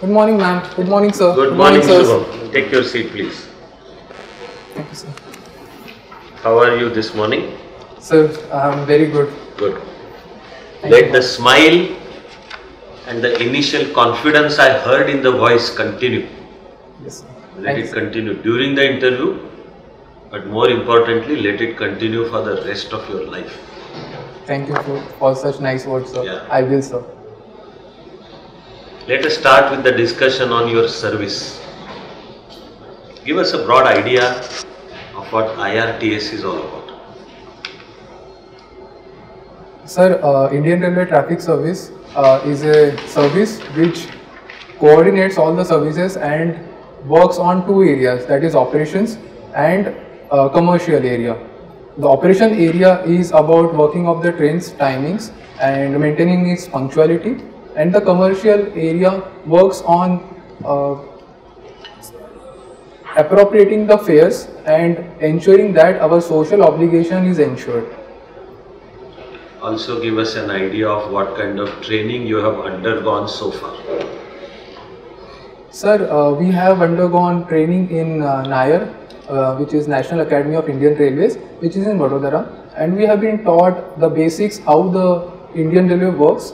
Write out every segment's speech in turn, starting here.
Good morning, ma'am. Good morning, sir. Good morning, Shubham. Take your seat, please. Thank you, sir. How are you this morning? Sir, I'm very good. Good. Thank Let you, the ma'am. smile and the initial confidence I heard in the voice continue. Yes, sir. Let Thank you, it sir. continue during the interview, but more importantly, let it continue for the rest of your life. Thank you for such nice words, sir. Yeah. I will, sir. Let us start with the discussion on your service. Give us a broad idea of what IRTS is all about. Sir, Indian Railway Traffic Service is a service which coordinates all the services and works on two areas, that is operations and commercial area. The operation area is about working of the train's timings and maintaining its punctuality, and the commercial area works on appropriating the fares and ensuring that our social obligation is ensured. Also give us an idea of what kind of training you have undergone so far. Sir, we have undergone training in NAYAR, which is National Academy of Indian Railways, which is in Vadodara, and we have been taught the basics how the Indian Railway works.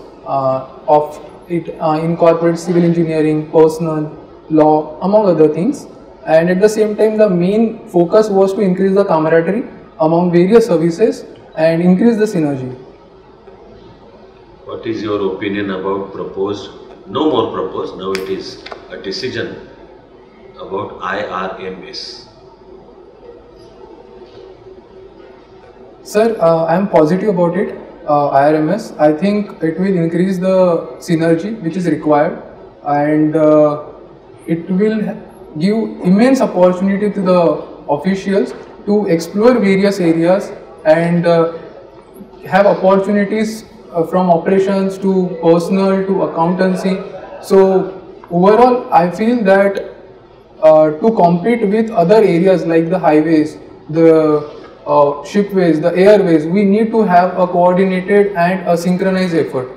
Of it incorporates civil engineering, personal law, among other things. And at the same time, the main focus was to increase the camaraderie among various services and increase the synergy. What is your opinion about proposed, no more proposed, now it is a decision about IRMS? Sir, I am positive about it. IRMS, I think it will increase the synergy which is required, and it will give immense opportunity to the officials to explore various areas and have opportunities from operations to personal to accountancy. So overall, I feel that to compete with other areas like the highways, the shipways, the airways, we need to have a coordinated and a synchronized effort.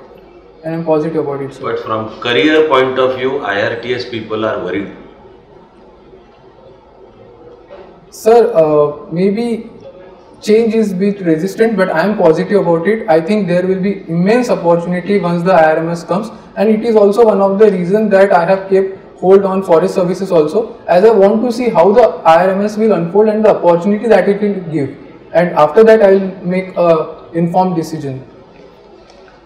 And I'm positive about it, sir. But from career point of view, IRTS people are worried. Sir, maybe change is bit resistant, but I am positive about it. I think there will be immense opportunity once the IRMS comes, and it is also one of the reasons that I have kept hold on forest services also, as I want to see how the IRMS will unfold and the opportunity that it will give, and after that I will make a informed decision.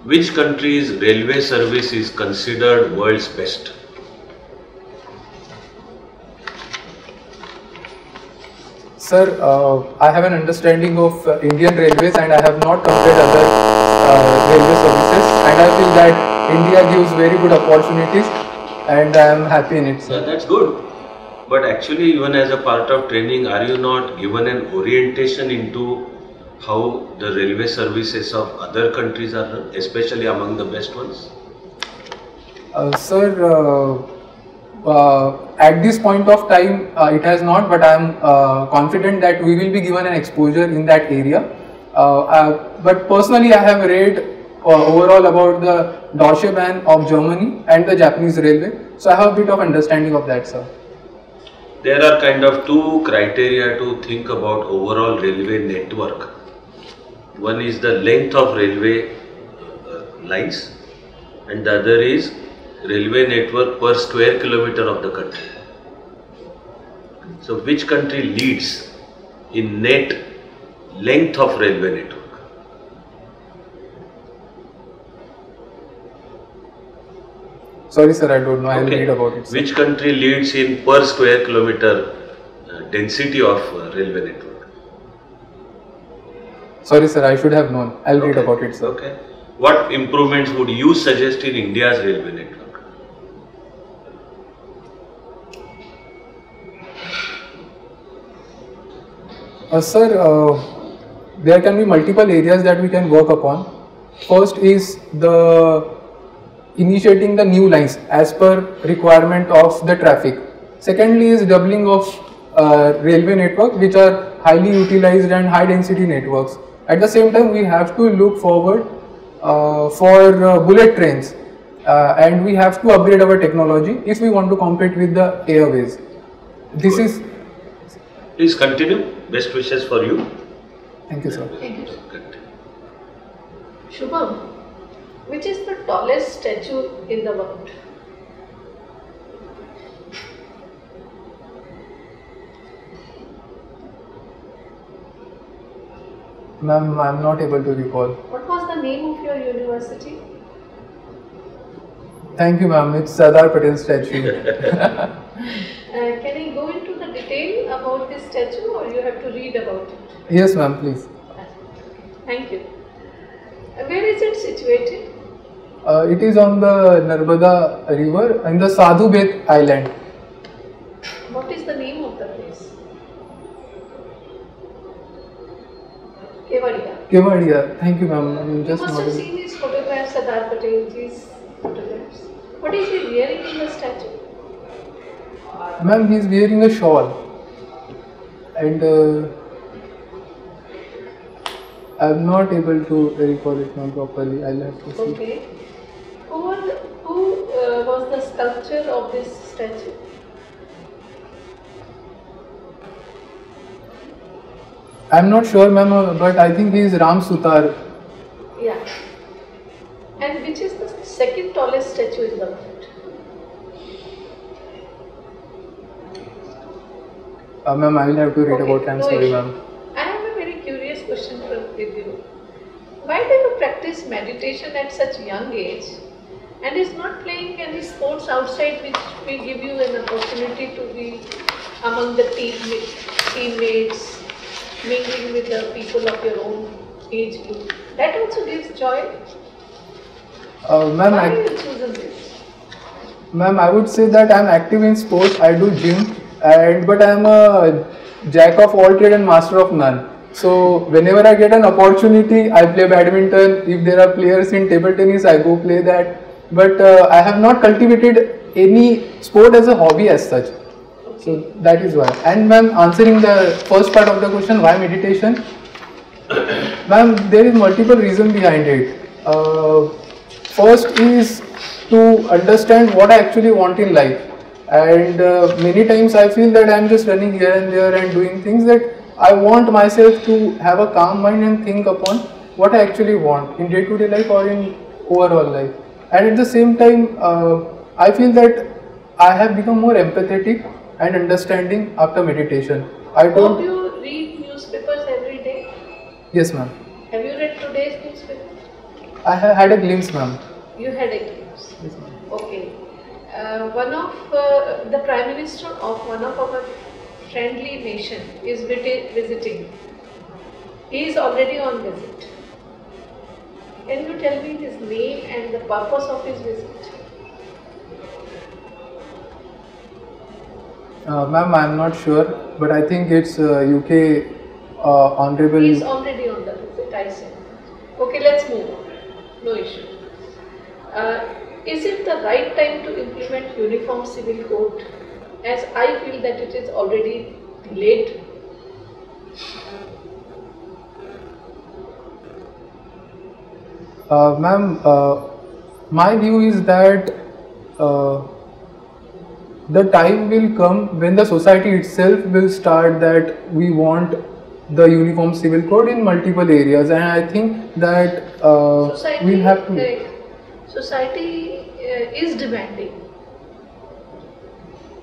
Which country's railway service is considered world's best? Sir, I have an understanding of Indian Railways and I have not compared other railway services, and I feel that India gives very good opportunities and I am happy in it, sir. Yeah, that's good. But actually, even as a part of training, are you not given an orientation into how the railway services of other countries are run, especially among the best ones? Sir, at this point of time, it has not, but I am confident that we will be given an exposure in that area. But personally, I have read overall about the Deutsche Bahn of Germany and the Japanese railway, so I have a bit of understanding of that, sir. There are kind of two criteria to think about overall railway network. One is the length of railway lines, and the other is railway network per square kilometer of the country. So which country leads in net length of railway network? Sorry, sir, I don't know. I will read about it, sir. Which country leads in per square kilometer density of railway network? Sorry, sir, I should have known. I will read about it, sir. Okay. What improvements would you suggest in India's railway network? Sir, there can be multiple areas that we can work upon. First is the initiating the new lines as per requirement of the traffic. Secondly is doubling of railway network, which are highly utilized and high density networks. At the same time, we have to look forward for bullet trains, and we have to upgrade our technology if we want to compete with the airways. This is. Please continue. Best wishes for you. Thank you, sir. Thank you. Shubham, which is the tallest statue in the world? Ma'am, I'm not able to recall. What was the name of your university? Thank you, ma'am. It's Sardar Patel statue. Can I go into the detail about this statue, or you have to read about it? Yes, ma'am, please. Thank you. Where is it situated? It is on the Narmada river in the Sadhu Bet island. What is the name of the place? Kevadia. Kevadia. Thank you, ma'am. You must have seen these photographs, Sardar Patelji's photographs. What is he wearing in the statue? Ma'am, he is wearing a shawl. And I am not able to recall it now properly. I'll have to see. Okay. Who was the sculptor of this statue? I'm not sure, ma'am, but I think he is Ram Sutar. Yeah. And which is the second tallest statue in the world? Ma'am, I will have to read Okay, about it. I'm no sorry, issue. ma'am. I have a very curious question with you. Why do you practice meditation at such young age and is not playing any sports outside which will give you an opportunity to be among the teammates, mingling with the people of your own age group? That also gives joy. Ma'am, Why have you chosen this? Ma'am, I would say that I'm active in sports. I do gym, but I'm a jack of all trade and master of none. So whenever I get an opportunity, I play badminton. If there are players in table tennis, I go play that. But I have not cultivated any sport as a hobby as such. So that is why. And ma'am, answering the first part of the question, why meditation? Ma'am, there is multiple reasons behind it. First is to understand what I actually want in life. And many times I feel that I am just running here and there and doing things that I want myself to have a calm mind and think upon what I actually want in day-to-day life or in overall life. And at the same time, I feel that I have become more empathetic and understanding after meditation. I don't. Do you read newspapers every day? Yes, ma'am. Have you read today's newspaper? I have had a glimpse, ma'am. You had a glimpse. Yes, ma'am. Okay. One of the Prime Minister of one of our friendly nation is visiting. He is already on visit. Can you tell me his name and the purpose of his visit? Ma'am, I am not sure, but I think it's UK Honorable. He is already on the visit, I said. Okay, let's move on. No issue. Is it the right time to implement Uniform Civil Code? As I feel that it is already late. Ma'am, my view is that the time will come when the society itself will start that we want the Uniform Civil Code in multiple areas, and I think that we'll have to. Society is demanding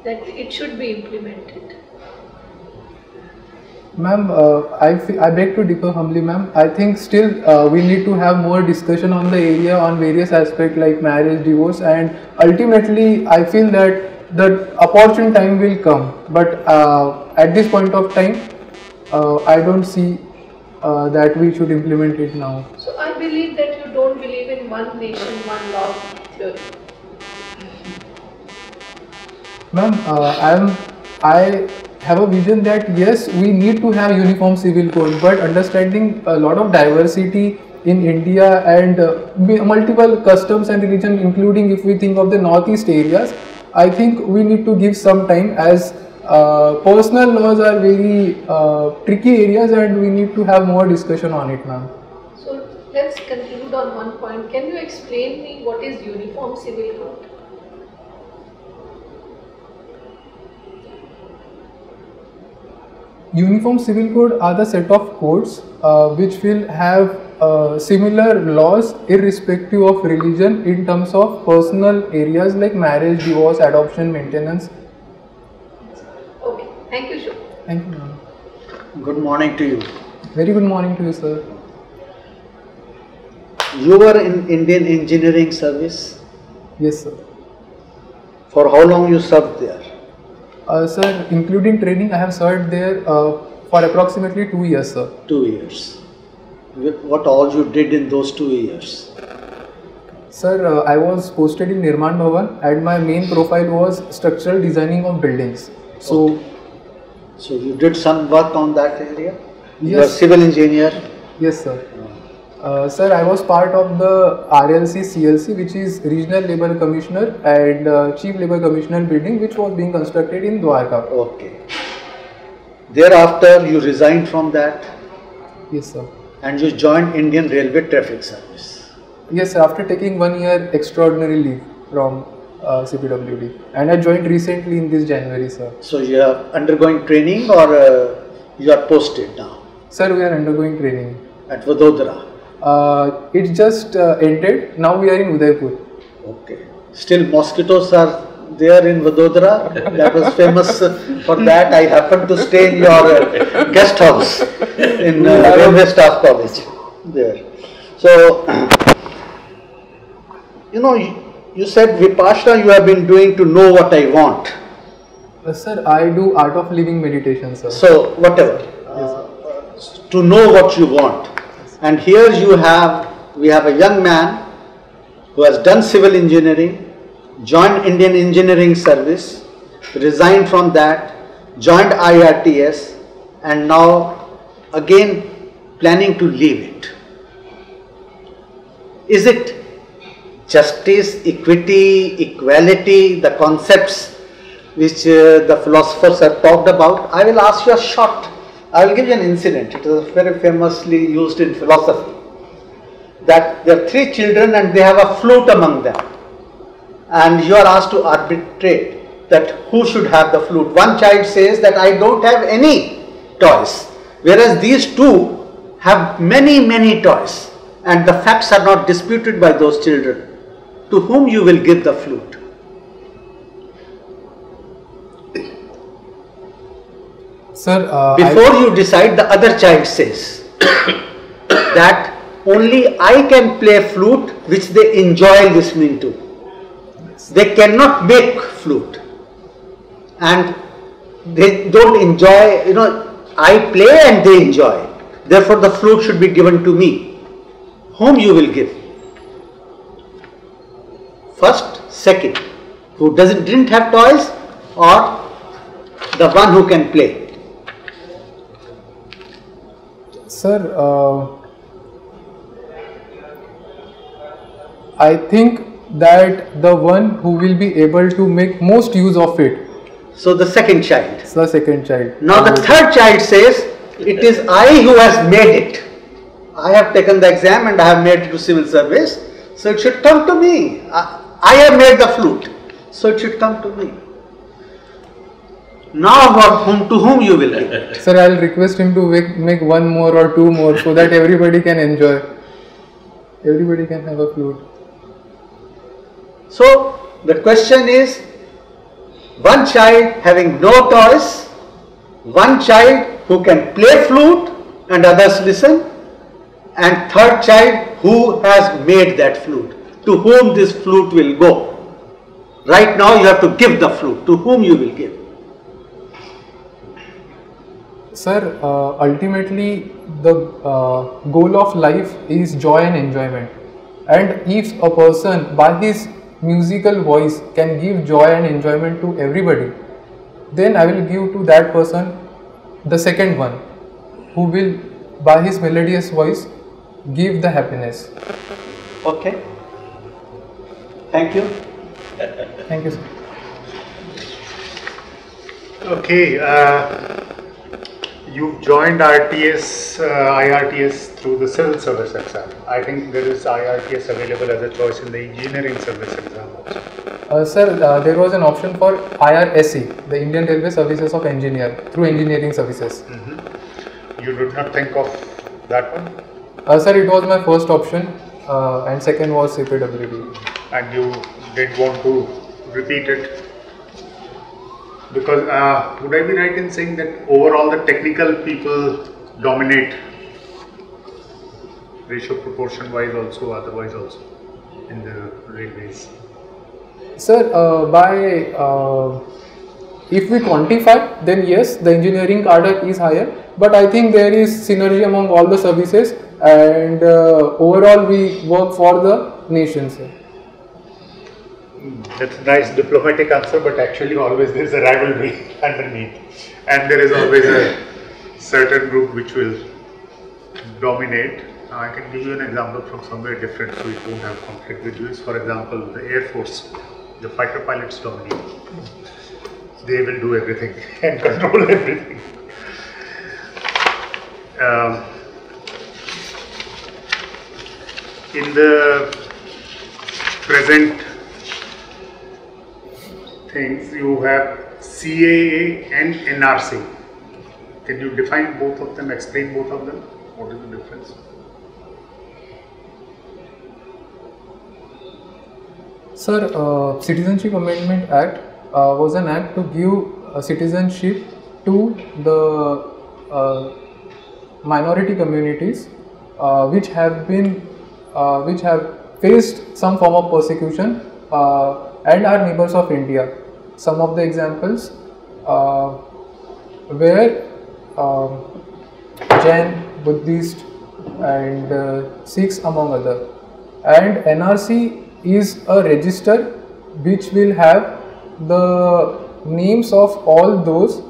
that it should be implemented. Ma'am, I beg to differ humbly, ma'am. I think still we need to have more discussion on the area on various aspects like marriage, divorce, and ultimately I feel that the opportune time will come. But at this point of time, I don't see that we should implement it now. So I believe that you don't believe in one nation, one law theory. Ma'am, I have a vision that yes, we need to have Uniform Civil Code, but understanding a lot of diversity in India and multiple customs and religion, including if we think of the northeast areas, I think we need to give some time, as personal laws are very tricky areas and we need to have more discussion on it, ma'am. So let's conclude on one point. Can you explain me what is Uniform Civil Code? Uniform Civil Code are the set of codes which will have similar laws irrespective of religion in terms of personal areas like marriage, divorce, adoption, maintenance. Okay, thank you, Shubham. Thank you, ma'am. Good morning to you. Very good morning to you, sir. You were in Indian Engineering Service. Yes, sir. For how long you served there? Sir, including training, I have served there for approximately 2 years, sir. 2 years. What all you did in those 2 years? Sir, I was posted in Nirman Bhavan and my main profile was structural designing of buildings. So you did some work on that area? Yes. You are civil engineer? Yes, sir. Sir, I was part of the RLC CLC, which is Regional Labour Commissioner and Chief Labour Commissioner building, which was being constructed in Dwarka. Okay. Thereafter, you resigned from that Yes, sir. and you joined Indian Railway Traffic Service. Yes, sir. After taking 1 year extraordinary leave from CPWD, and I joined recently in this January, sir. So you are undergoing training or you are posted now Sir, we are undergoing training. at Vadodara? It just ended. Now we are in Udaipur. Okay. Still mosquitoes are there in Vadodara. That was famous for that. I happened to stay in your guest house in Railway Staff College there. So, you said Vipassana you have been doing to know what I want. Sir, I do art of living meditation, sir. So, whatever. To know what you want. And here we have a young man who has done civil engineering, joined Indian Engineering Service, resigned from that, joined IRTS, and now again planning to leave it. Is it justice, equity, equality, the concepts which the philosophers have talked about? I will ask you I will give you an incident. It is very famously used in philosophy. That there are 3 children and they have a flute among them. And you are asked to arbitrate that who should have the flute. One child says that I don't have any toys. Whereas these 2 have many toys. And the facts are not disputed by those children. To whom you will give the flute? Sir, Before you decide, the other child says that only I can play flute which they enjoy listening to. They cannot make flute and they don't enjoy, I play and they enjoy. Therefore, the flute should be given to me. Whom you will give? First, second, who didn't have toys, or the one who can play? Sir, I think that the one who will be able to make most use of it. So the second child. The second child. Now the third child says, it is I who has made it. I have taken the exam and I have made it to civil service. So it should come to me. I have made the flute. So it should come to me. Now to whom you will give? Sir, I will request him to make 1 more or 2 more so that everybody can enjoy. Everybody can have a flute. So the question is, one child having no toys, one child who can play flute and others listen, and third child who has made that flute, to whom this flute will go. Right now you have to give the flute, to whom you will give. Sir, ultimately the goal of life is joy and enjoyment, and if a person by his musical voice can give joy and enjoyment to everybody, then I will give to that person the second one, who will by his melodious voice give the happiness. Okay. Thank you. Thank you, sir. Okay. You've joined RTS, IRTS through the civil service exam. I think there is IRTS available as a choice in the engineering service exam also. Sir, there was an option for IRSE, the Indian Railway Services of Engineer, through engineering services. You did not think of that one? Sir, it was my first option, and second was CPWD. And you didn't want to repeat it? Because would I be right in saying that overall the technical people dominate, ratio proportion wise also, otherwise also, in the railways? Sir, if we quantify, then yes, the engineering cadre is higher, but I think there is synergy among all the services, and overall we work for the nation, sir. That's a nice diplomatic answer, but actually always there is a rivalry underneath, and there is always a certain group which will dominate. I can give you an example from somewhere different so it won't have conflict with you. For example, the Air Force, the fighter pilots dominate. They will do everything and control everything. In the present things, you have CAA and NRC. Can you define both of them, explain both of them? What is the difference? Sir, Citizenship Amendment Act was an act to give citizenship to the minority communities which have faced some form of persecution and are neighbors of India. Some of the examples were Jain, Buddhist and Sikhs among other. And NRC is a register which will have the names of all those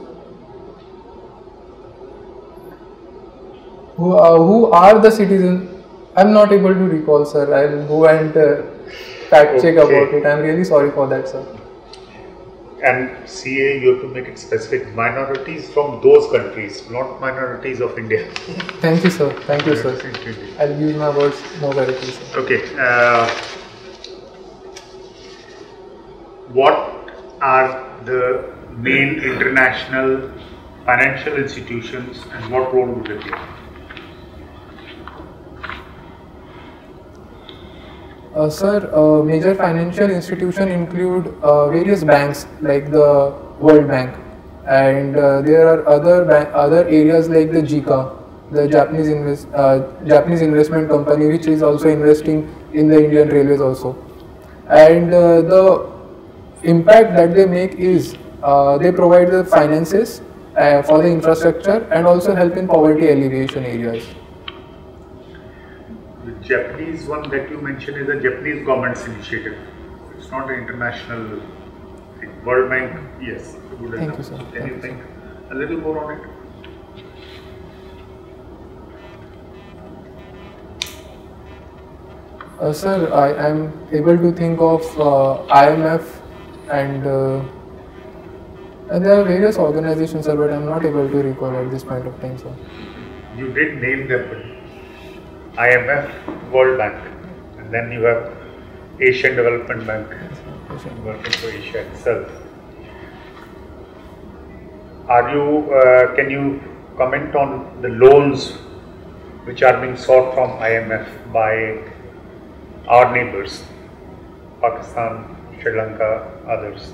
who are the citizens. I am not able to recall, sir. I will go and fact check about it. I am really sorry for that, sir. And CA, you have to make it specific. Minorities from those countries, not minorities of India. Thank you, sir. Thank you, sir. I'll use my words more correctly, sir. Okay. What are the main international financial institutions and what role do they play? Sir, major financial institutions include various banks like the World Bank, and there are other areas like the JICA, the Japanese investment company, which is also investing in the Indian Railways also. And the impact that they make is they provide the finances for the infrastructure and also help in poverty alleviation areas. The Japanese one that you mentioned is a Japanese government's initiative. It's not an international thing. World Bank, yes. Good Thank you, sir. Can you think a little more on it? Sir, I am able to think of IMF and there are various organizations, sir, but I am not able to recall at this point of time, sir. You did name them. IMF, World Bank, and then you have Asian Development Bank working for Asia itself. Can you comment on the loans which are being sought from IMF by our neighbors, Pakistan, Sri Lanka, others?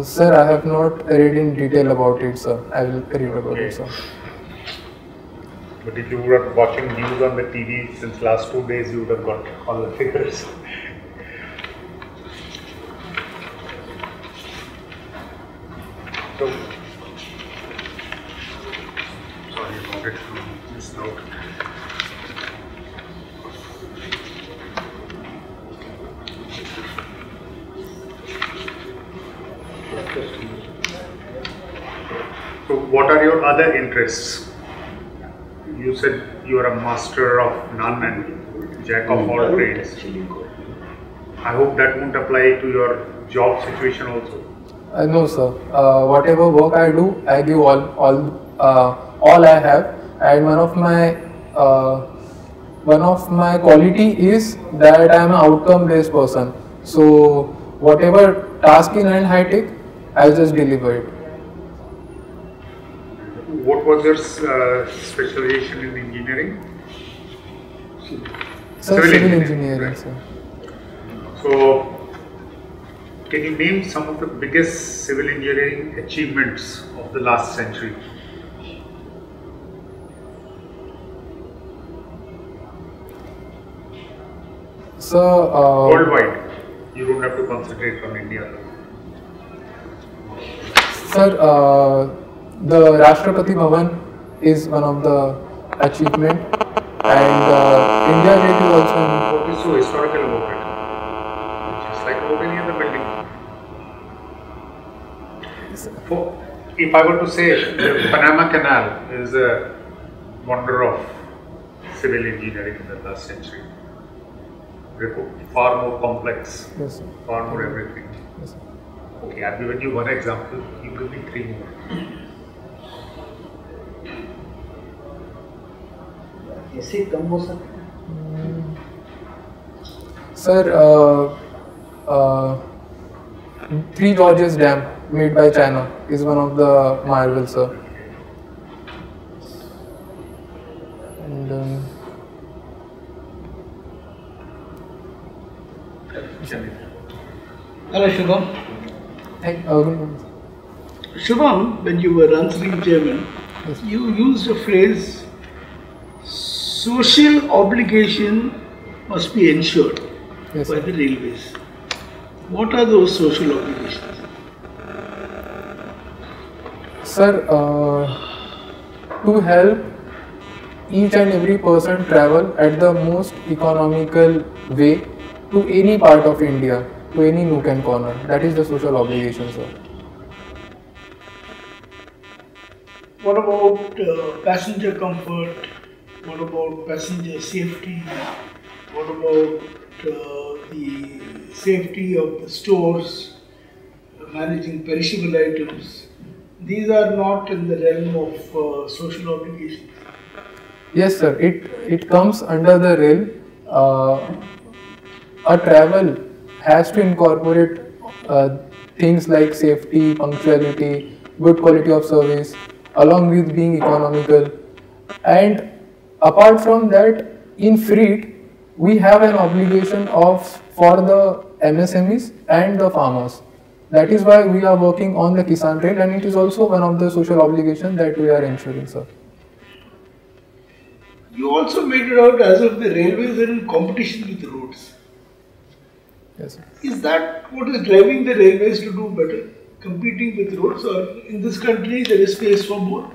Sir, I have not read in detail about it, sir. I will read about it, sir. But if you were watching news on the TV since last 2 days, you would have got all the figures. So, sorry about it, missed out. So, what are your other interests? You said you are a master of none and jack of all trades. I hope that won't apply to your job situation also. No, sir. Whatever work I do, I give all I have, and one of my quality is that I am an outcome-based person. So whatever task in hand I take, I just deliver it. What was your specialization in engineering? Sir, civil engineering, right? sir. So, can you name some of the biggest civil engineering achievements of the last century? So, Worldwide, you don't have to concentrate on India. sir, the Rashtrapati Bhavan is one of the achievement, and India Gate is also. What is so historical about it? It's like about any other building. If I were to say the Panama Canal is a wonder of civil engineering in the last century. Far more complex, Yes, sir. far more everything. Yes, sir. Okay, I've given you one example, you give me three more. ऐसे कम हो सकता है? Sir, Three Gorges Dam made by China is one of the marvels, sir. And Hello, Shubham. Shubham, when you were answering German, Yes. you used a phrase, social obligation must be ensured Yes, by sir. the railways. What are those social obligations? Sir, to help each and every person travel at the most economical way to any part of India, to any nook and corner. That is the social obligation, sir. What about passenger comfort? What about passenger safety? What about the safety of the stores, managing perishable items? These are not in the realm of social obligations. Yes, sir. It comes under the rail. A travel has to incorporate things like safety, punctuality, good quality of service, along with being economical. And apart from that, in freight, we have an obligation for the MSMEs and the farmers. That is why we are working on the Kisan Rail, and it is also one of the social obligations that we are ensuring, sir. You also made it out as if the railways are in competition with the roads. Yes, sir. Is that what is driving the railways to do better? Competing with roads, or in this country there is space for more?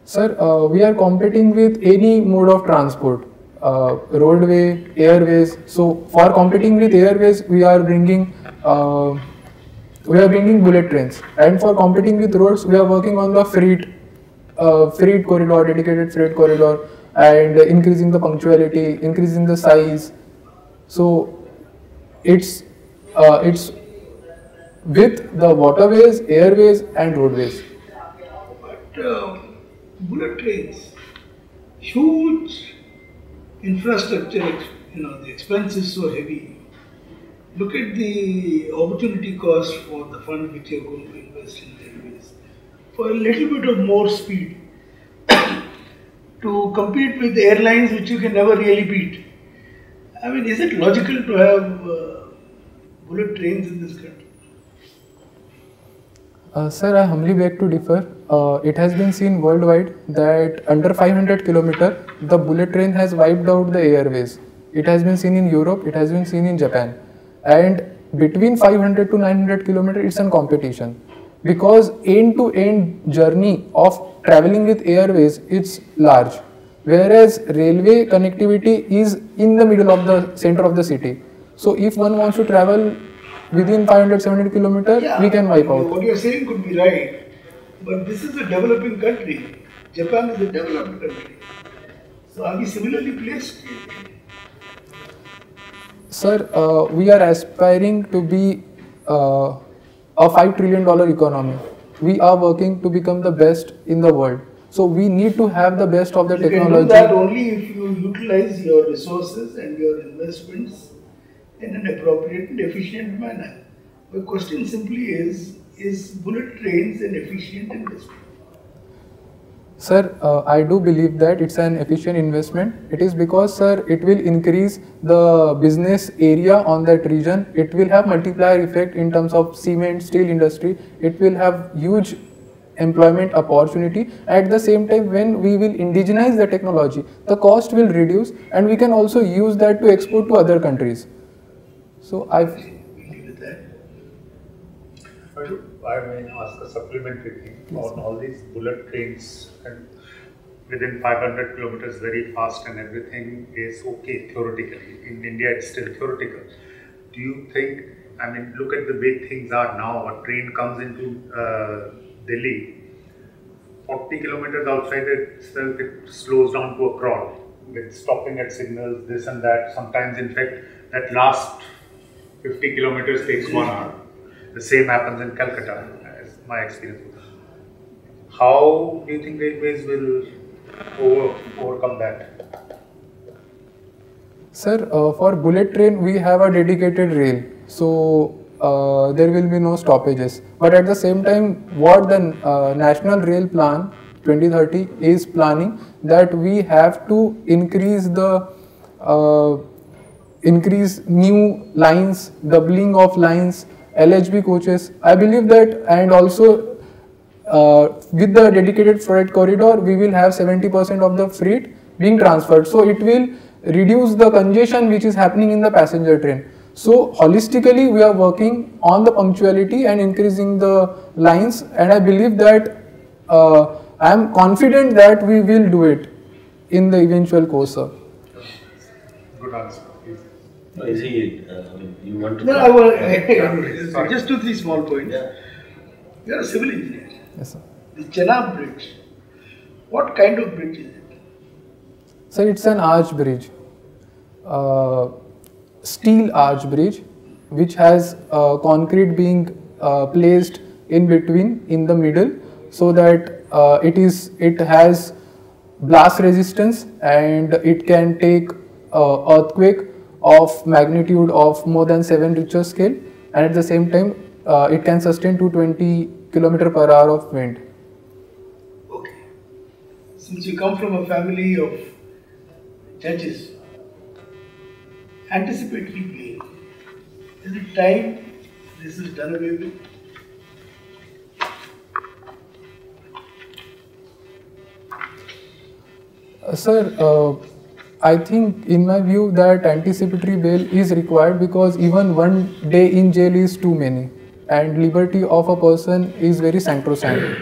Sir, we are competing with any mode of transport, roadway, airways. So, for competing with airways, we are bringing bullet trains, and for competing with roads, we are working on the freight corridor, dedicated freight corridor, and increasing the punctuality, increasing the size. So, it's with the waterways, airways, and roadways. But bullet trains, huge infrastructure, the expense is so heavy. Look at the opportunity cost for the fund which you are going to invest in railways. For a little bit of more speed, to compete with airlines which you can never really beat. I mean, is it logical to have bullet trains in this country? Sir, I humbly beg to differ. It has been seen worldwide that under 500 km, the bullet train has wiped out the airways. It has been seen in Europe, it has been seen in Japan. And between 500 to 900 km, it's a competition. Because end-to-end journey of traveling with airways, it's large. Whereas railway connectivity is in the middle of the center of the city. So if one wants to travel within 500-700 kilometers, we can wipe out. What you are saying could be right, but this is a developing country. Japan is a developed country. So are we similarly placed? Sir, we are aspiring to be a $5 trillion economy. We are working to become the best in the world. So we need to have the best of the you technology. can do that only if you utilize your resources and your investments in an appropriate and efficient manner. The question simply is bullet trains an efficient investment? Sir, I do believe that it's an efficient investment. It is because, sir, it will increase the business area on that region. It will have multiplier effect in terms of cement, steel industry. It will have huge employment opportunity. At the same time, when we will indigenize the technology, the cost will reduce and we can also use that to export to other countries. So I may ask a supplementary thing on all these bullet trains and within 500 kilometers very fast and everything is okay theoretically. In India it's still theoretical. Do you think, I mean, look at the way things are now, a train comes into Delhi, 40 kilometers outside itself it slows down to a crawl with stopping at signals, this and that. Sometimes in fact that last 50 kilometers takes 1 hour. The same happens in Calcutta, as my experience. How do you think railways will overcome that? Sir, for bullet train we have a dedicated rail, so there will be no stoppages. But at the same time, what the National Rail Plan 2030 is planning, that we have to increase new lines, doubling of lines, LHB coaches. I believe that, and also with the dedicated freight corridor, we will have 70% of the freight being transferred. So it will reduce the congestion which is happening in the passenger train. So holistically, we are working on the punctuality and increasing the lines, and I believe that I am confident that we will do it in the eventual course, sir. Good answer. Is he, you want to? No, I will just 2-3 small points. Yeah. You are a civil engineer. Yes, sir. The Chenab Bridge, what kind of bridge is it? Sir, it's an arch bridge, steel arch bridge, which has concrete being placed in between, in the middle, so that it has blast resistance and it can take earthquake of magnitude of more than 7 Richter scale, and at the same time it can sustain 220 km per hour of wind. Okay. Since you come from a family of judges, anticipatory bail, is it time this is done away with? Sir, I think in my view that anticipatory bail is required because even one day in jail is too many, and liberty of a person is very sacrosanct.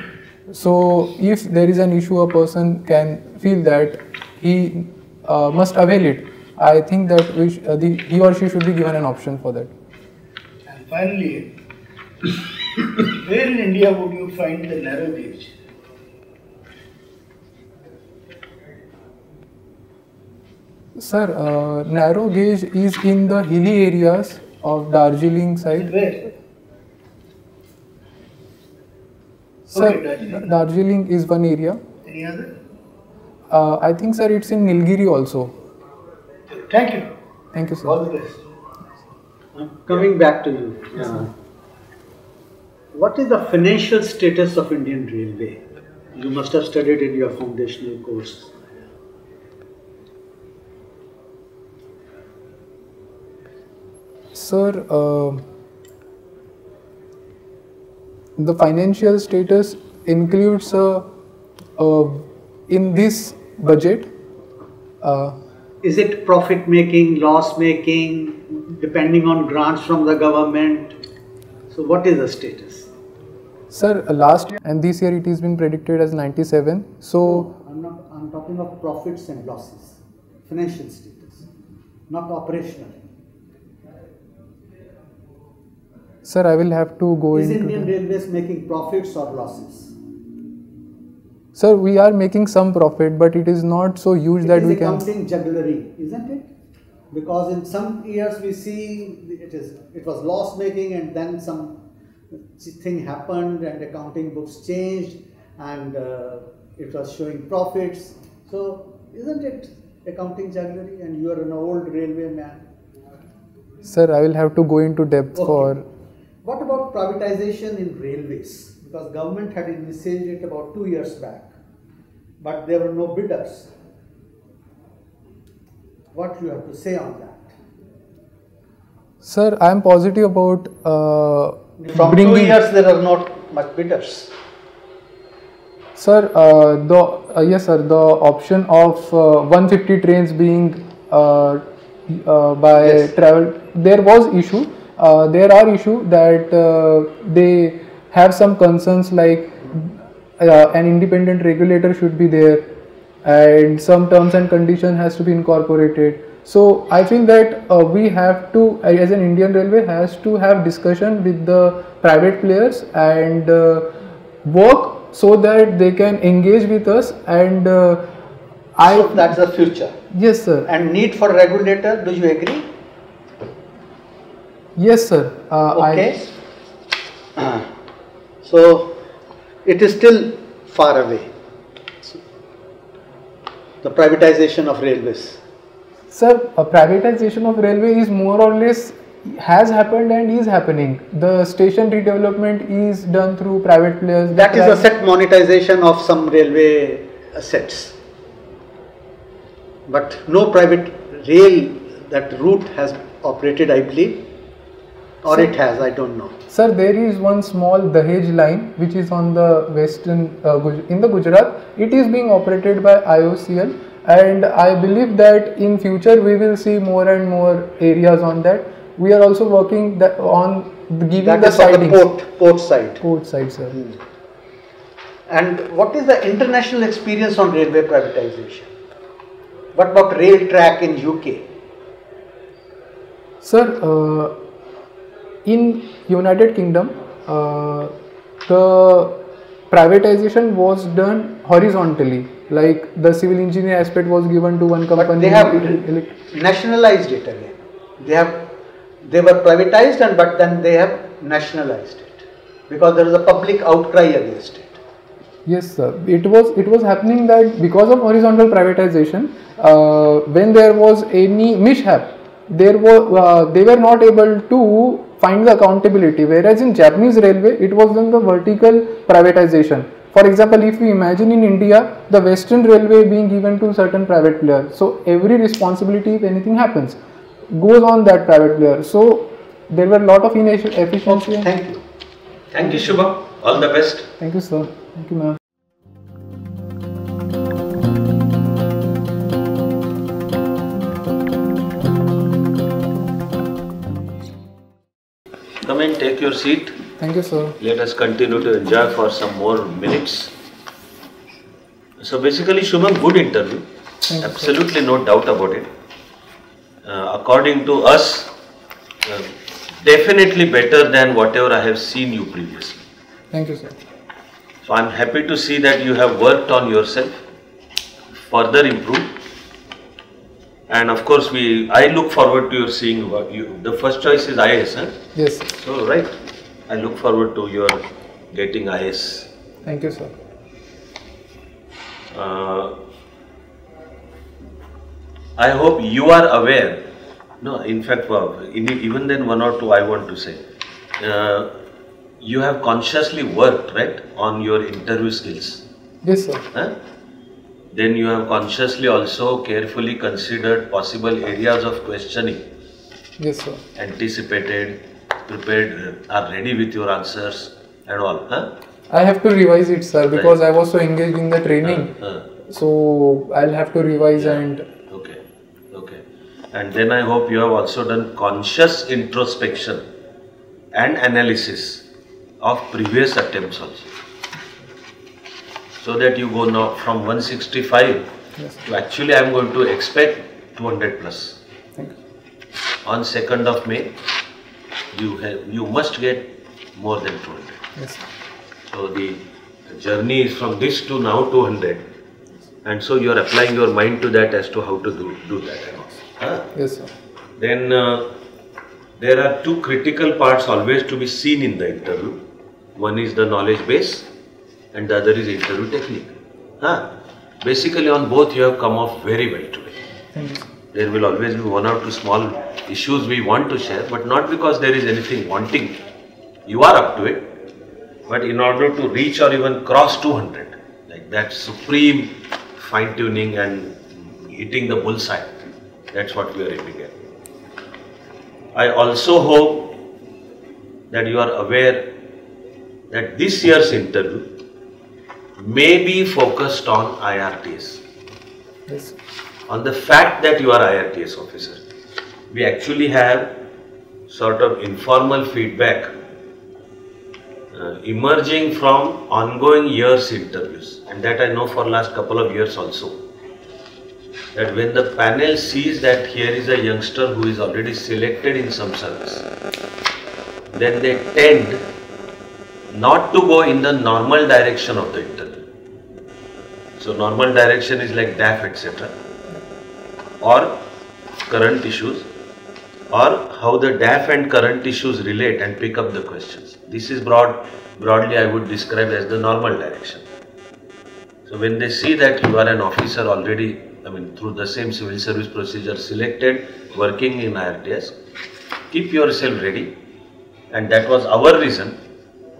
So if there is an issue, a person can feel that he must avail it. I think that he or she should be given an option for that. And finally, where in India would you find the narrow gauge? Sir, narrow gauge is in the hilly areas of Darjeeling side. Where? Sir, Okay, Darjeeling is one area. Any other? I think, sir, it's in Nilgiri also. Thank you. Thank you, sir. All the best. Coming back to you, what is the financial status of Indian Railway? You must have studied in your foundational course. Sir, the financial status includes in this budget. Is it profit making, loss making, depending on grants from the government? So what is the status? Sir, last year and this year it has been predicted as 97. So I'm talking of profits and losses, financial status, not operational. Sir, I will have to go Is into Indian Railways making profits or losses? Sir, we are making some profit, but it is not so huge that we can. It is accounting jugglery, isn't it? Because in some years we see it was loss making, and then some thing happened and accounting books changed, and it was showing profits. So isn't it accounting jugglery? And you are an old railway man. Sir, I will have to go into depth for... What about privatization in railways? Because government had initiated it about 2 years back, but there were no bidders. What you have to say on that? Sir, I am positive about From 2 years there are not much bidders. Sir, yes sir, the option of 150 trains being by travel, there was issue. There are issue that they have some concerns like an independent regulator should be there and some terms and condition has to be incorporated. So I feel that we have to, as an Indian Railway, has to have discussion with the private players and work so that they can engage with us and So that's the future. Yes sir. And need for regulator, do you agree? Yes sir. Okay. So it is still far away, the privatization of railways. Sir, a privatization of railway is more or less has happened and is happening. The station redevelopment is done through private players. That is asset monetization of some railway assets. But no private rail, that route has operated, I believe, or Sir, it has, I don't know. Sir, there is one small Dahej line which is on the western, in the Gujarat. It is being operated by IOCL and I believe that in future we will see more and more areas on that. We are also working on giving that the is on sidings. the port side. Port side, sir. And what is the international experience on railway privatization? What about rail track in UK? Sir, in United Kingdom, the privatization was done horizontally. Like the civil engineer aspect was given to one company. But they have nationalized it again. They were privatized, but then they have nationalized it because there is a public outcry against it. Yes, sir. It was happening that because of horizontal privatization, when there was any mishap, they were not able to find the accountability. Whereas in Japanese railway, it was done the vertical privatization. For example, if we imagine in India, the Western Railway being given to certain private players, so every responsibility if anything happens goes on that private player. So there were a lot of inefficiency. Thank you. Thank you, Shubham. All the best. Thank you, sir. Thank you, ma'am. Come in, take your seat. Thank you, sir. Let us continue to enjoy for some more minutes. So basically, Shubham, good interview. Thank you, Absolutely no doubt about it. According to us, definitely better than whatever I have seen you previously. Thank you, sir. So I am happy to see that you have worked on yourself, further improved. And of course, I look forward to your seeing what you. The first choice is IAS, huh? Yes, sir. So right, I look forward to your getting IAS. Thank you, sir. I hope you are aware. No, in fact, even then one or two I want to say. You have consciously worked, right, on your interview skills. Yes, sir. Huh? Then you have consciously also carefully considered possible areas of questioning. Yes, sir. Anticipated, prepared, are ready with your answers and all. Huh? I have to revise it, sir, because I was so engaged in the training. So I'll have to revise and... Okay. And then I hope you have also done conscious introspection and analysis of previous attempts also. So that you go now from 165 to actually I am going to expect 200 plus. Thank you. On 2nd of May, you must get more than 200. Yes, sir. So the journey is from this to now 200, and so you are applying your mind to that as to how to do that. Huh? Yes, sir. Then there are two critical parts always to be seen in the interview. One is the knowledge base and the other is interview technique. Basically on both you have come off very well today. Thank you, sir. There will always be one or two small issues we want to share, but not because there is anything wanting. You are up to it, but in order to reach or even cross 200, like that supreme fine tuning and hitting the bullseye, that's what we are aiming at. I also hope that you are aware that this year's interview may be focused on IRTS. Yes. On the fact that you are IRTS officer. We actually have sort of informal feedback emerging from ongoing years interviews, and that I know for last couple of years also. That when the panel sees that here is a youngster who is already selected in some service, then they tend not to go in the normal direction of the interview. So normal direction is like DAF, etc. or current issues, or how the DAF and current issues relate and pick up the questions. This is broadly I would describe as the normal direction. So when they see that you are an officer already, through the same civil service procedure selected, working in IRTS, keep yourself ready. And that was our reason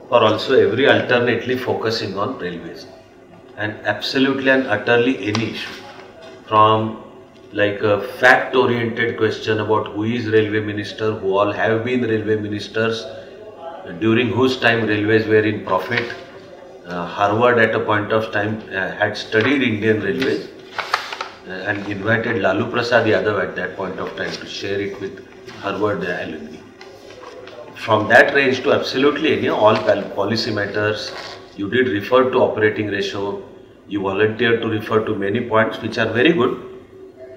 for also every alternately focusing on railways. And absolutely and utterly any issue, from like a fact-oriented question about who is railway minister, who all have been railway ministers, during whose time railways were in profit. Harvard at a point of time had studied Indian railways and invited Lalu Prasad Yadav at that point of time to share it with Harvard alumni. From that range to absolutely any, all policy matters. You did refer to operating ratio, you volunteered to refer to many points which are very good.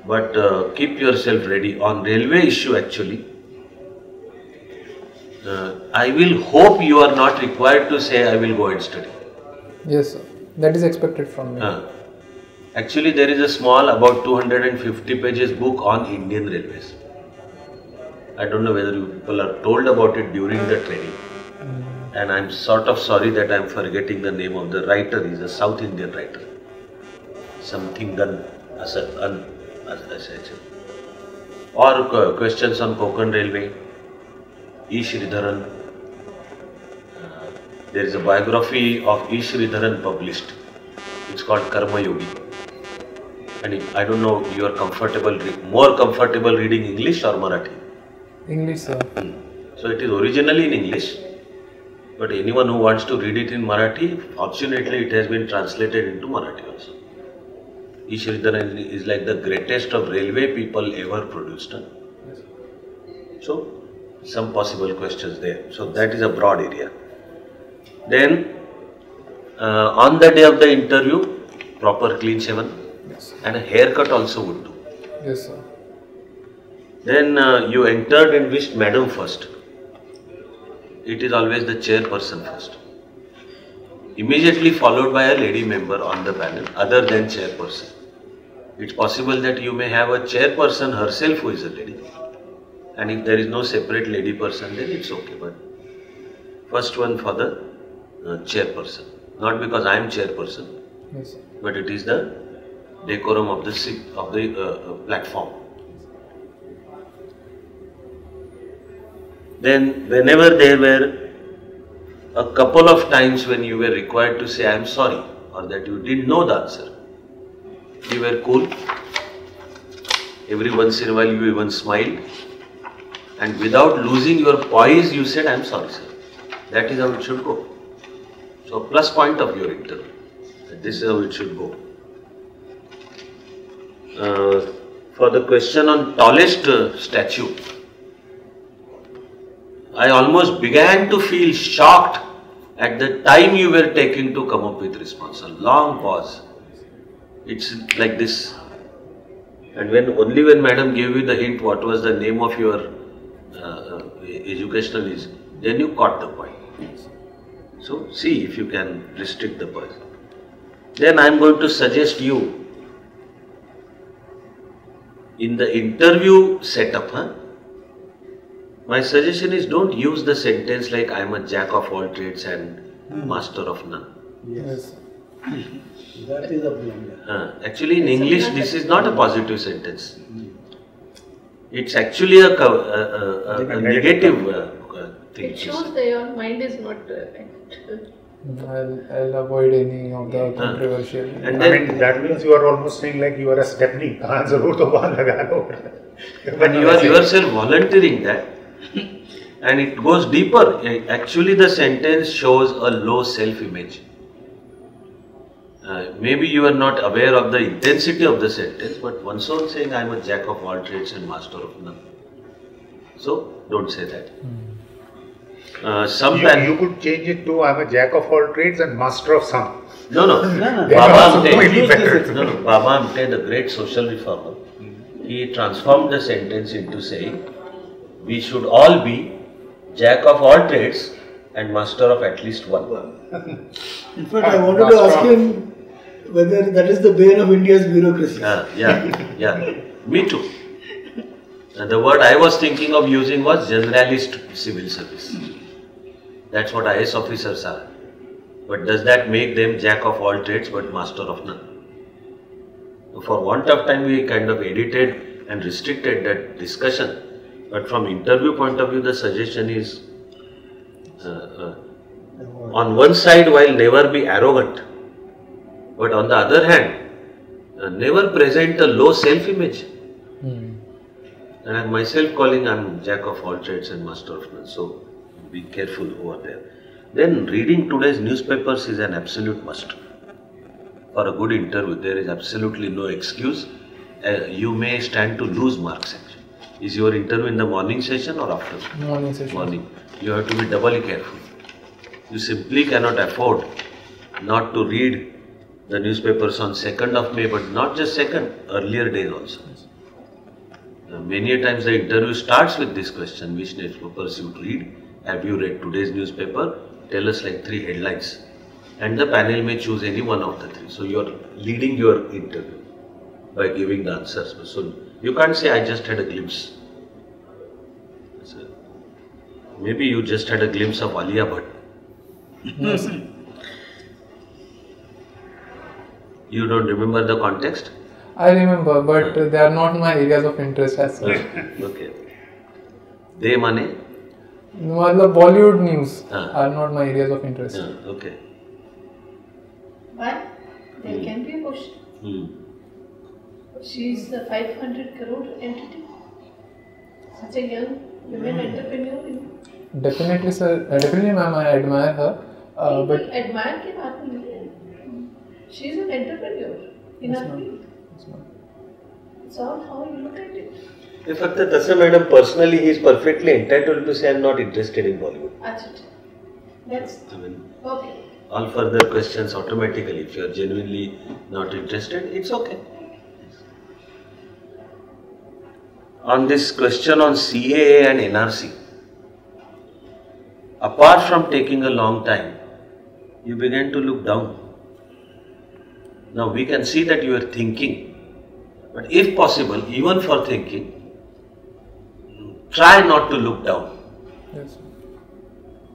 But keep yourself ready. On railway issue actually, I will hope you are not required to say I will go and study. Yes, sir. That is expected from me. Actually, there is a small about 250 pages book on Indian railways. I don't know whether you people are told about it during the training. And I'm sort of sorry that I'm forgetting the name of the writer. He's a South Indian writer. Something done as or questions on Konkan Railway, E. Sridharan. There is a biography of E. Sridharan published. It's called Karma Yogi. And I don't know, you are more comfortable reading English or Marathi? English, sir. So it is originally in English, but anyone who wants to read it in Marathi, fortunately it has been translated into Marathi also. E. Sridharan is like the greatest of railway people ever produced. So, some possible questions there. So that is a broad area. Then, on the day of the interview, proper clean shaven, Yes. and a haircut also would do. Yes, sir. Then you entered and wished madam first. It is always the chairperson first. Immediately followed by a lady member on the panel other than chairperson. It's possible that you may have a chairperson herself who is a lady. And if there is no separate lady person, then it's okay. But first one for the chairperson. Not because I am chairperson, Yes, sir. but it is the decorum of the platform. Then whenever there were a couple of times when you were required to say I am sorry or that you didn't know the answer, you were cool. Every once in a while you even smiled, and without losing your poise you said I am sorry, sir. That is how it should go. So plus point of your interview. This is how it should go. For the question on tallest statue, I almost began to feel shocked at the time you were taking to come up with response. A long pause. It's like this. And only when madam gave you the hint what was the name of your educational is, then you caught the point. So see if you can restrict the pause. Then I am going to suggest you in the interview setup, My suggestion is don't use the sentence like I am a jack of all trades and master of none. Yes. That is a blunder. Actually, in English, this is not a positive sentence. It's actually a negative thing. It shows that your mind is not active. I'll avoid any of the controversial. And I then, mean, that means you are almost saying like you are a Stepney. कहाँ जरूर तो वहाँ लगा लो. and you are yourself volunteering that, and it goes deeper. Actually, the sentence shows a low self-image. Maybe you are not aware of the intensity of the sentence, but one soul saying, I am a jack of all trades and master of none. So, don't say that. You could change it to I am a jack of all trades and master of some. No. Then Baba also Amte, maybe better. no, Baba Amte, the great social reformer, he transformed the sentence into saying, we should all be jack of all trades and master of at least one. In fact, I wanted to ask him whether that is the bane of India's bureaucracy. Yeah. Me too. And the word I was thinking of using was generalist civil service. That's what IS officers are. But does that make them jack of all trades but master of none? For want of time, we kind of edited and restricted that discussion. But from interview point of view, the suggestion is on one side, while never be arrogant, but on the other hand, never present a low self-image. And I'm myself calling I'm jack of all trades and master of none. So be careful over there. Then reading today's newspapers is an absolute must. For a good interview, there is absolutely no excuse. You may stand to lose marks actually. Is your interview in the morning session or afternoon? Morning session. Morning. You have to be doubly careful. You simply cannot afford not to read the newspapers on 2nd of May, but not just 2nd, earlier days also. Many a times the interview starts with this question, which newspapers you read? Have you read today's newspaper? Tell us like 3 headlines. And the panel may choose any one of the 3. So you are leading your interview by giving the answers. So you can't say I just had a glimpse. Maybe you just had a glimpse of Aliya Bhatt. You don't remember the context? I remember, but they are not my areas of interest as such. Okay. They mane? The Bollywood news are not my areas of interest. Okay. But there can be a question. She is the 500 crore entity. Such a young women entrepreneur. Definitely, sir. Definitely, ma'am, I admire her. But admire की बात नहीं है. She is an entrepreneur in her field. It's all how you look at it. In fact, Tasa madam, personally, he is perfectly entitled to say, I am not interested in Bollywood. That's okay. All further questions automatically, if you are genuinely not interested, it's okay. On this question on CAA and NRC, apart from taking a long time, you began to look down. Now we can see that you are thinking, but if possible, even for thinking, try not to look down. yes,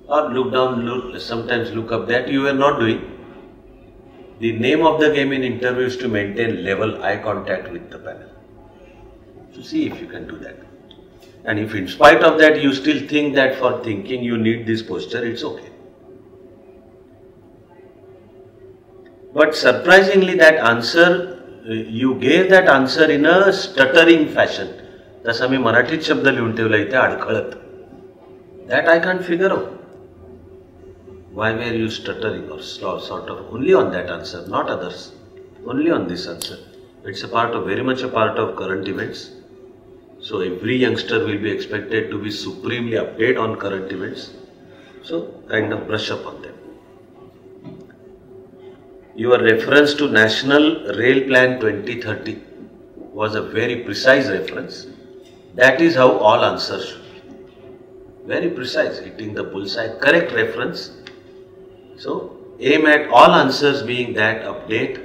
Or look down, sometimes look up. That you are not doing. The name of the game in interview is to maintain level eye contact with the panel. So see if you can do that. And if in spite of that you still think that for thinking you need this posture, it's okay. But surprisingly that answer, you gave that answer in a stuttering fashion. तसा मी मराठीत शब्द लिहून ठेवला इथे अडखळत. That I can't figure out. Why were you stuttering or sort of only on that answer, not others, only on this answer? It's a part of, very much a part of current events. So every youngster will be expected to be supremely updated on current events. So kind of brush up on them. Your reference to National Rail Plan 2030 was a very precise reference. That is how all answers should be. Very precise, hitting the bullseye, correct reference. So aim at all answers being that update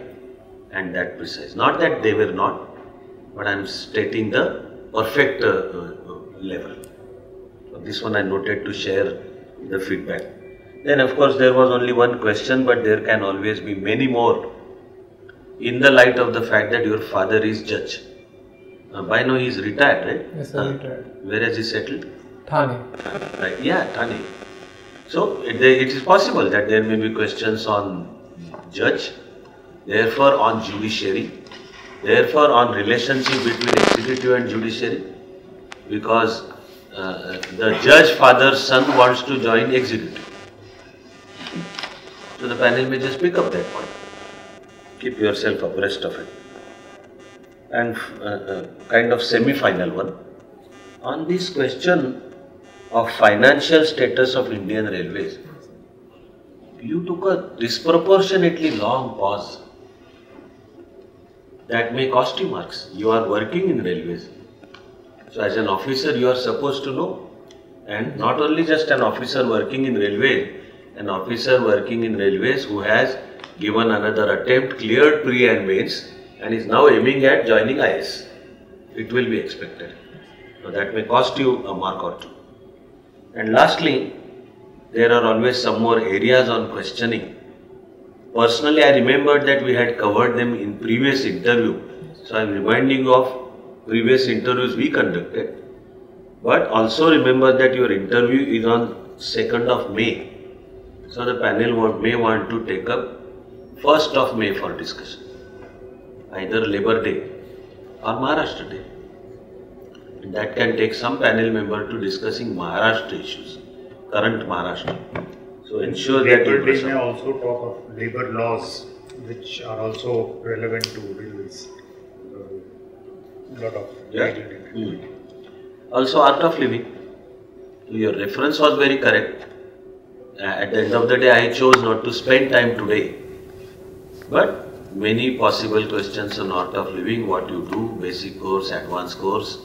and that precise. Not that they were not, but I am stating the perfect level. This one I noted to share the feedback. Then of course there was only one question, but there can always be many more in the light of the fact that your father is judge. By now he is retired, right? Yes, sir, retired. Where has he settled? Thane. Right, yeah, Thane. So it is possible that there may be questions on judge, therefore on judiciary, therefore on relationship between executive and judiciary, because the judge father's son wants to join executive. So the panel may just pick up that point. Keep yourself abreast of it. And kind of semi-final one, on this question of financial status of Indian Railways, you took a disproportionately long pause. That may cost you marks. You are working in railways. So as an officer you are supposed to know. And not only just an officer working in railway, an officer working in railways who has given another attempt, cleared pre and mains, and is now aiming at joining IS. It will be expected. So that may cost you a mark or two. And lastly, there are always some more areas on questioning. Personally, I remembered that we had covered them in previous interview. So I am reminding you of previous interviews we conducted. But also remember that your interview is on 2nd of May. So the panel may want to take up 1st of May for discussion. Either Labour Day or Maharashtra Day. And that can take some panel member to discussing Maharashtra issues, current Maharashtra. So ensure that Labour Day may also talk of labour laws which are also relevant to railways. A lot of Also art of living. Your reference was very correct. At the end of the day I chose not to spend time today. But many possible questions on art of living, what you do, basic course, advanced course,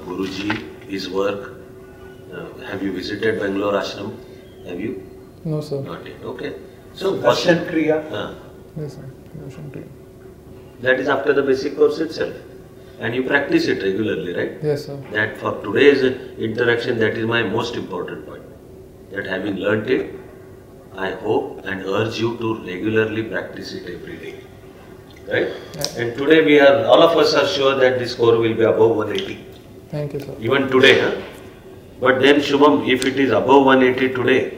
Guruji, his work. Have you visited Bangalore Ashram? Have you? No, sir. Not yet. Okay. So Darshan Kriya. Yes, sir. Darshan Kriya. That is after the basic course itself. And you practice it regularly, right? Yes, sir. That for today's interaction, that is my most important point. That having learnt it, I hope and urge you to regularly practice it every day. Right? Yeah. And today all of us are sure that this score will be above 180. Thank you, sir. Even today, huh? But then Shubham, if it is above 180 today,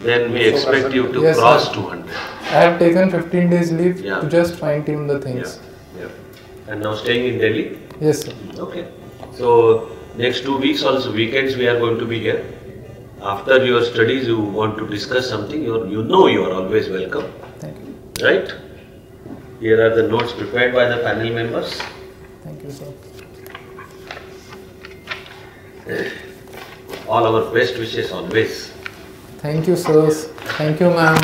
then we expect you to Yes, cross sir. 200. I have taken 15 days leave Yeah. to just fine tune the things. Yeah. And now staying in Delhi? Yes, sir. Okay. So next 2 weeks also, weekends we are going to be here. After your studies you want to discuss something, you are always welcome. Thank you. Right? Here are the notes prepared by the panel members. Thank you, sir. All our best wishes always. Thank you, sirs. Thank you, ma'am.